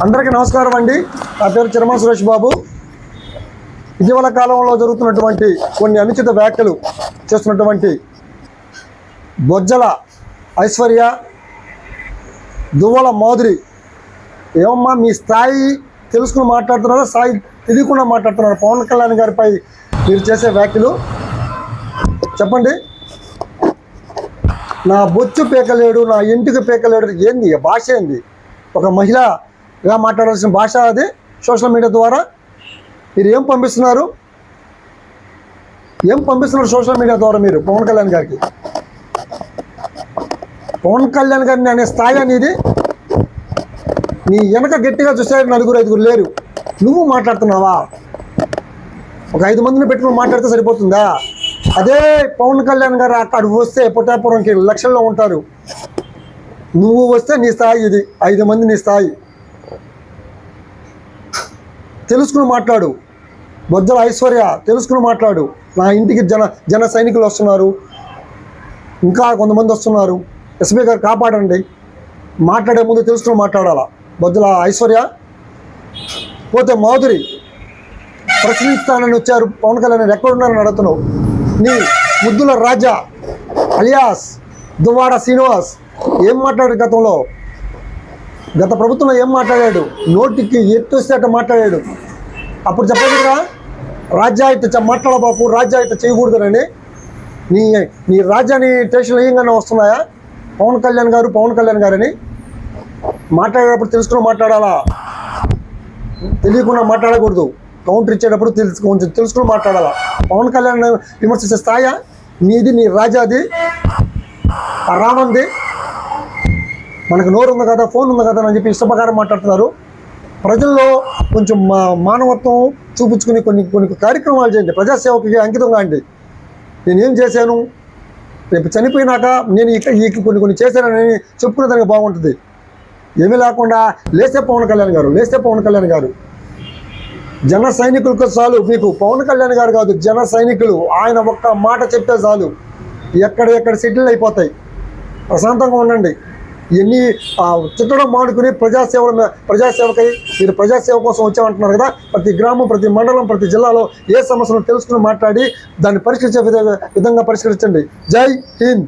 అందరికీ నమస్కారం అండి. నా పేరు చిరమా సురేష్ బాబు. ఇటీవల కాలంలో జరుగుతున్నటువంటి కొన్ని అనుచిత వ్యాఖ్యలు చేస్తున్నటువంటి బొజ్జల ఐశ్వర్య, దువ్వల మాధురి, ఏమమ్మా మీ స్థాయి తెలుసుకుని మాట్లాడుతున్నారా, స్థాయి తెలియకుండా మాట్లాడుతున్నారు? పవన్ కళ్యాణ్ గారిపై మీరు చేసే వ్యాఖ్యలు చెప్పండి. నా బొచ్చు పీకలేడు, నా ఇంటికి పీకలేడు, ఏంది భాష? ఏంది? ఒక మహిళగా మాట్లాడాల్సిన భాష అది? సోషల్ మీడియా ద్వారా మీరు ఏం పంపిస్తున్నారు సోషల్ మీడియా ద్వారా మీరు పవన్ కళ్యాణ్ గారికి? పవన్ కళ్యాణ్ గారిని అనే స్థాయి అనేది నీ వెనక గట్టిగా చూసే 4-5 లేరు, నువ్వు మాట్లాడుతున్నావా? ఒక 5 మందిని పెట్టుకుని మాట్లాడితే సరిపోతుందా? అదే పవన్ కళ్యాణ్ గారు అక్కడ వస్తే పొట్టాపురంకి లక్షల్లో ఉంటారు. నువ్వు వస్తే నీ స్థాయి ఇది, 5 మంది నీ స్థాయి. తెలుసుకుని మాట్లాడు. బొజ్జల ఐశ్వర్య, తెలుసుకుని మాట్లాడు. నా ఇంటికి జన సైనికులు వస్తున్నారు, ఇంకా కొంతమంది వస్తున్నారు, ఎస్పీ గారు కాపాడండి. మాట్లాడే ముందు తెలుసుకుని మాట్లాడాలా. బొజ్జల ఐశ్వర్య పోతే మాధురి ప్రశ్నిస్తానని వచ్చారు పవన్ కళ్యాణ్, ఎక్కడున్నారని అడుగుతున్నావు. నీ ముద్దుల రాజా అలియాస్ దువ్వాడ శ్రీనివాస్ ఏం మాట్లాడాడు గతంలో? గత ప్రభుత్వంలో ఏం మాట్లాడాడు? నోటికి ఎట్టొస్తే అట్ట మాట్లాడాడు. అప్పుడు చెప్పదురా రాజ్యా ఇట్ట మాట్లాడబాపు, రాజ్యా ఇట్ట చేయకూడదునని. నీ రాజ్యాన్ని స్టేషన్లో ఏంగానే వస్తున్నాయా పవన్ కళ్యాణ్ గారని? మాట్లాడేటప్పుడు తెలుసుకుని మాట్లాడాలా, తెలియకుండా మాట్లాడకూడదు. కౌంటర్ ఇచ్చేటప్పుడు కొంచెం తెలుసుకుని మాట్లాడాలా. పవన్ కళ్యాణ్ విమర్శించే స్థాయా నీది? నీ రాజాది, ఆ రామంది. మనకు నోరు ఉంది కదా, ఫోన్ ఉంది కదా అని చెప్పి ఇష్టప్రకారం మాట్లాడుతున్నారు. ప్రజల్లో కొంచెం మానవత్వం చూపించుకుని కొన్ని కార్యక్రమాలు చేయండి. ప్రజాసేవకి అంకితంగా అండి. నేనేం చేశాను, రేపు చనిపోయినాక నేను కొన్ని చేశానని చెప్పుకునేదానికి బాగుంటుంది. ఏమీ లేకుండా లేస్తే పవన్ కళ్యాణ్ గారు జన సైనికులకు చాలు. మీకు పవన్ కళ్యాణ్ గారు కాదు, జన సైనికులు. ఆయన ఒక్క మాట చెప్తే చాలు, ఎక్కడ సెటిల్ అయిపోతాయి. ప్రశాంతంగా ఉండండి. ఇవన్నీ చిట్టడం మానుకుని ప్రజాసేవకై మీరు ప్రజాసేవ కోసం వచ్చామంటున్నారు కదా. ప్రతి గ్రామం, ప్రతి మండలం, ప్రతి జిల్లాలో ఏ సమస్యలను తెలుసుకుని మాట్లాడి దాన్ని పరిష్కరించే విధంగా పరిష్కరించండి. జై హింద్.